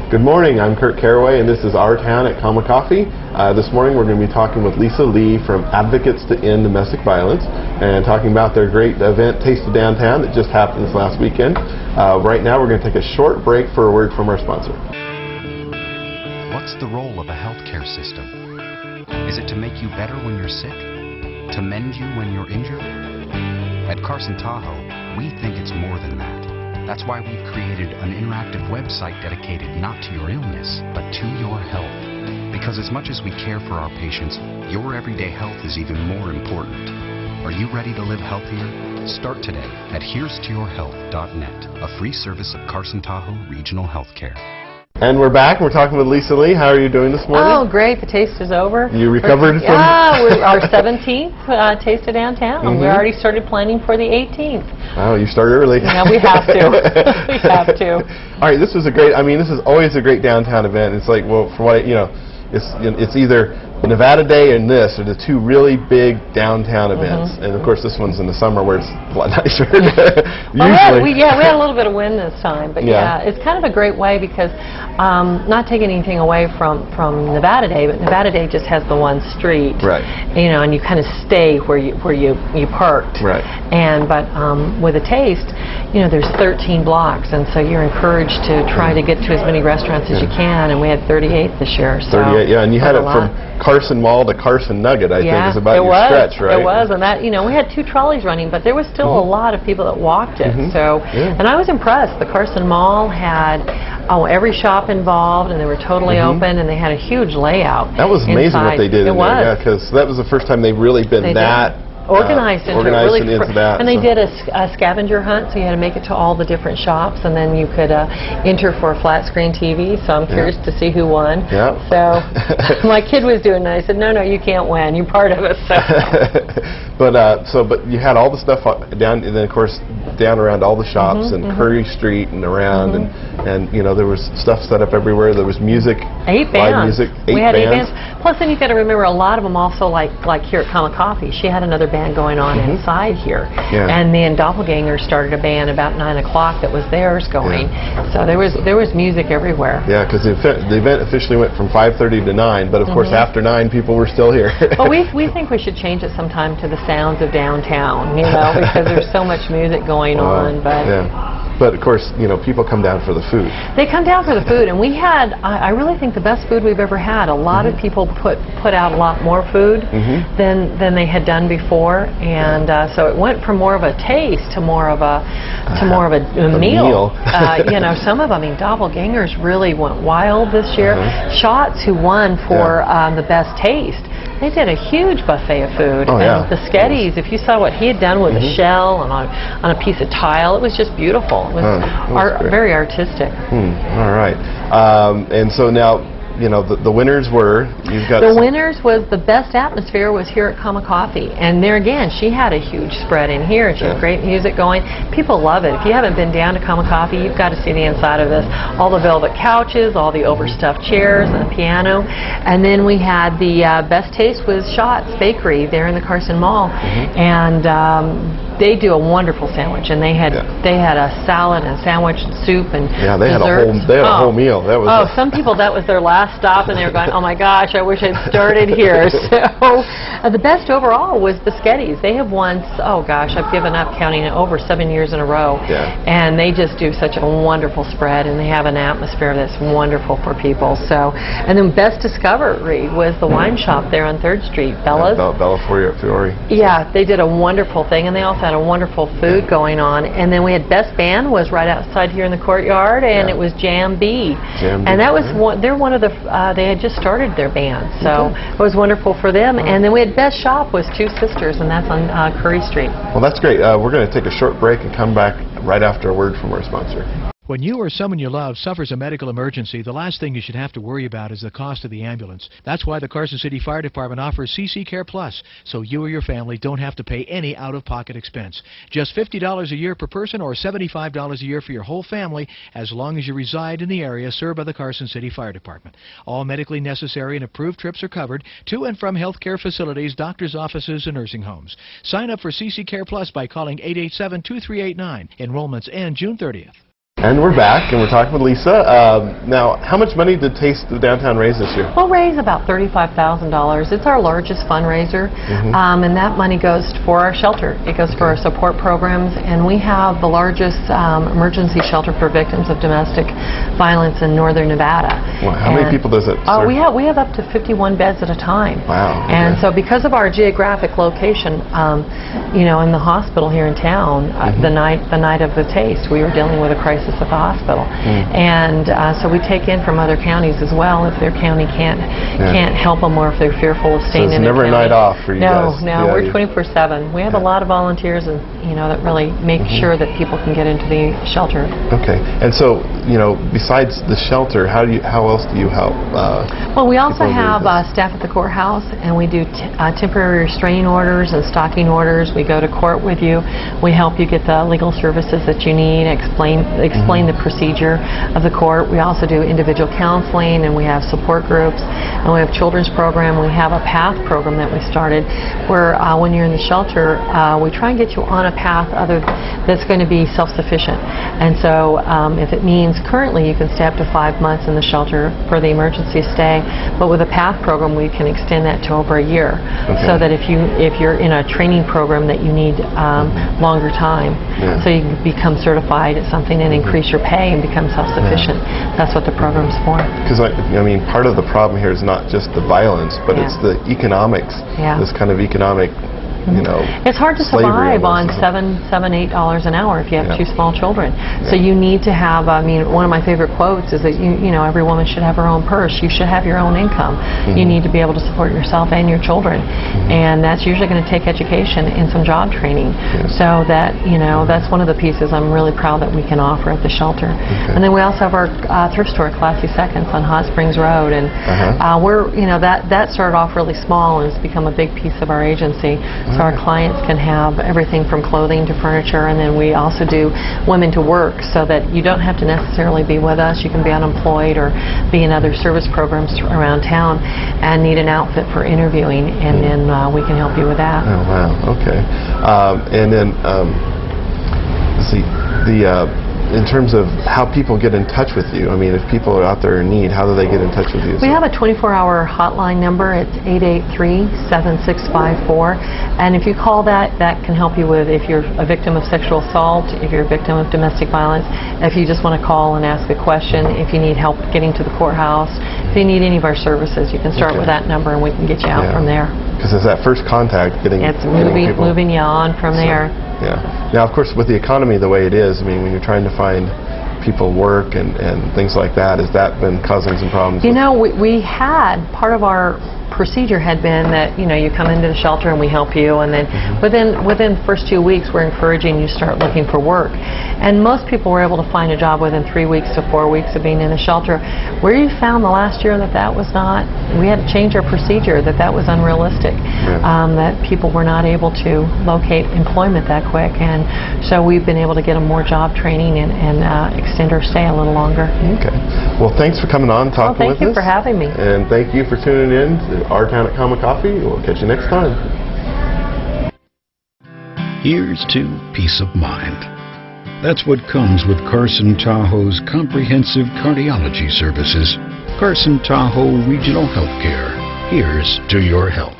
Good morning, I'm Kurt Caraway and this is Our Town at Comma Coffee. This morning we're going to be talking with Lisa Lee from Advocates to End Domestic Violence and talking about their great event, Taste of Downtown, that just happened this last weekend. Right now we're going to take a short break for a word from our sponsor. What's the role of a healthcare system? Is it to make you better when you're sick? To mend you when you're injured? At Carson Tahoe, we think it's more than that. That's why we've created an interactive website dedicated not to your illness, but to your health. Because as much as we care for our patients, your everyday health is even more important. Are you ready to live healthier? Start today at herestoyourhealth.net, a free service of Carson Tahoe Regional Healthcare. And we're back. We're talking with Lisa Lee. How are you doing this morning? Oh, great. The taste is over. You recovered from... Yeah, we're our 17th Taste of Downtown. We already started planning for the 18th. Wow, you started early. Yeah, we have to. We have to. All right, this is a great, this is always a great downtown event. It's like, well, from what it's either Nevada Day and this are the two really big downtown events. And of course, this one's in the summer where it's a lot nicer. Well, we had a little bit of wind this time, but yeah, it's kind of a great way because not taking anything away from Nevada Day, but Nevada Day just has the one street, right? And you kind of stay where you parked, right? But with a Taste, there's 13 blocks, and so you're encouraged to try to get to as many restaurants as you can, and we had 38 this year. So 38, yeah, and you had it from Carson Mall to Carson Nugget, I think, is about your stretch, right? It was, and that, we had 2 trolleys running, but there was still a lot of people that walked it. So, and I was impressed. The Carson Mall had every shop involved, and they were totally open, and they had a huge layout. That was amazing what they did in there, yeah, because that was the first time they've really been organized into that. And they did a scavenger hunt, so you had to make it to all the different shops, and then you could enter for a flat screen TV. So I'm curious to see who won. Yeah. So my kid was doing it. I said, no, you can't win. You're part of it. So. But you had all the stuff down, and then of course down around all the shops and Curry Street and around, and there was stuff set up everywhere. There was music, 8 bands. Live music, 8 we had bands. 8 bands. Plus, then you got to remember a lot of them also like here at Comma Coffee. She had another band going on inside here, and then Doppelganger started a band about 9 o'clock that was theirs going. So there was music everywhere. Yeah, because the event officially went from 5:30 to 9, but of course after 9 people were still here. Well, we think we should change it sometime to the sounds of downtown, because there's so much music going on. But of course, people come down for the food. They come down for the food, and we had, I really think, the best food we've ever had. A lot of people put out a lot more food than they had done before, and so it went from more of a taste to more of a meal. Some of them, Doppelgangers really went wild this year. Shots, who won for the best taste, they did a huge buffet of food. And the Sketties, if you saw what he had done with a shell and on a piece of tile, it was just beautiful. It was very artistic. All right. And so now, the winners were, winners was the best atmosphere was here at Comma Coffee. And there again, she had a huge spread in here, and she had great music going. People love it. If you haven't been down to Comma Coffee, you've got to see the inside of this. All the velvet couches, all the overstuffed chairs, and the piano. And then we had the best taste was Shots Bakery there in the Carson Mall. And they do a wonderful sandwich, and they had a salad and sandwich and soup and they had a whole meal. That was some people, that was their last stop, and they were going, oh my gosh, I wish I'd started here. So the best overall was the Sketties. They have won, I've given up counting it, over 7 years in a row. And they just do such a wonderful spread, and they have an atmosphere that's wonderful for people. So, and then best discovery was the wine shop there on 3rd Street, Bella's. Bella Fiore. Yeah, they did a wonderful thing, and they also had a wonderful food going on. And then we had best band was right outside here in the courtyard, and it was Jam B. And that was they're one of the they had just started their band, so it was wonderful for them. And then we had best shop was Two Sisters, and that's on Curry Street. Well, that's great. We're going to take a short break and come back right after a word from our sponsor. When you or someone you love suffers a medical emergency, the last thing you should have to worry about is the cost of the ambulance. That's why the Carson City Fire Department offers CC Care Plus, so you or your family don't have to pay any out-of-pocket expense. Just $50 a year per person or $75 a year for your whole family, as long as you reside in the area served by the Carson City Fire Department. All medically necessary and approved trips are covered to and from healthcare facilities, doctors' offices, and nursing homes. Sign up for CC Care Plus by calling 887-2389. Enrollments end June 30th. And we're back, and we're talking with Lisa. Now, how much money did Taste of Downtown raise this year? We'll raise about $35,000. It's our largest fundraiser, and that money goes for our shelter. It goes for our support programs, and we have the largest emergency shelter for victims of domestic violence in northern Nevada. Wow. How many people does it serve? We have up to 51 beds at a time. Wow. Okay. And so because of our geographic location, you know, in the hospital here in town, the night of the Taste, we were dealing with a crisis at the hospital, and so we take in from other counties as well if their county can't help them, or if they're fearful of staying in their county. So it's never a night off for you guys. No, we're 24/7. We have a lot of volunteers, and you know, that really make sure that people can get into the shelter. Okay, and so you know, besides the shelter, how else do you help? Well, we also have staff at the courthouse, and we do temporary restraining orders and stalking orders. We go to court with you. We help you get the legal services that you need. Explain the procedure of the court. We also do individual counseling, and we have support groups, and we have children's program. We have a PATH program that we started where when you're in the shelter, we try and get you on a path that's going to be self-sufficient. And so if it means currently you can stay up to 5 months in the shelter for the emergency stay, but with a PATH program we can extend that to over a year. So that if you're in a training program that you need longer time, so you can become certified at something and increase your pay and become self-sufficient. That's what the program's for. Because I mean, part of the problem here is not just the violence, but it's the economics. This kind of economic, you know, it's hard to survive on $7, $8 an hour if you have 2 small children. So you need to have, I mean, one of my favorite quotes is that you know, every woman should have her own purse. You should have your own income. You need to be able to support yourself and your children, and that's usually going to take education and some job training. So that, you know, that's one of the pieces I'm really proud that we can offer at the shelter. And then we also have our thrift store, Classy Seconds, on Hot Springs Road, and we're, you know, that started off really small and it's become a big piece of our agency. So our clients can have everything from clothing to furniture, and then we also do women to work, so that you don't have to necessarily be with us. You can be unemployed or be in other service programs around town and need an outfit for interviewing, and then we can help you with that. Oh, wow. Okay. And then, let's see, in terms of how people get in touch with you, I mean, if people are out there in need, how do they get in touch with you? We have a 24-hour hotline number. It's 883-7654. And if you call that, that can help you with if you're a victim of sexual assault, if you're a victim of domestic violence, if you just want to call and ask a question, if you need help getting to the courthouse, if you need any of our services, you can start with that number and we can get you out from there. Because it's that first contact, getting moving you on from there. Yeah. Now, of course, with the economy the way it is, I mean, when you're trying to find people work and things like that, has that been causing some problems? You know, we had, part of our procedure had been that, you know, you come into the shelter and we help you, and then within the first 2 weeks we're encouraging you start looking for work. And most people were able to find a job within 3 weeks to 4 weeks of being in the shelter. Where you found the last year that was not, we had to change our procedure, that was unrealistic, that people were not able to locate employment that quick, and so we've been able to get them more job training and extend our stay a little longer. Okay. Well, thanks for coming on, talking with us. Thank you for having me. And thank you for tuning in to Our Town at Common Coffee. We'll catch you next time. Here's to peace of mind. That's what comes with Carson Tahoe's comprehensive cardiology services. Carson Tahoe Regional Healthcare. Here's to your health.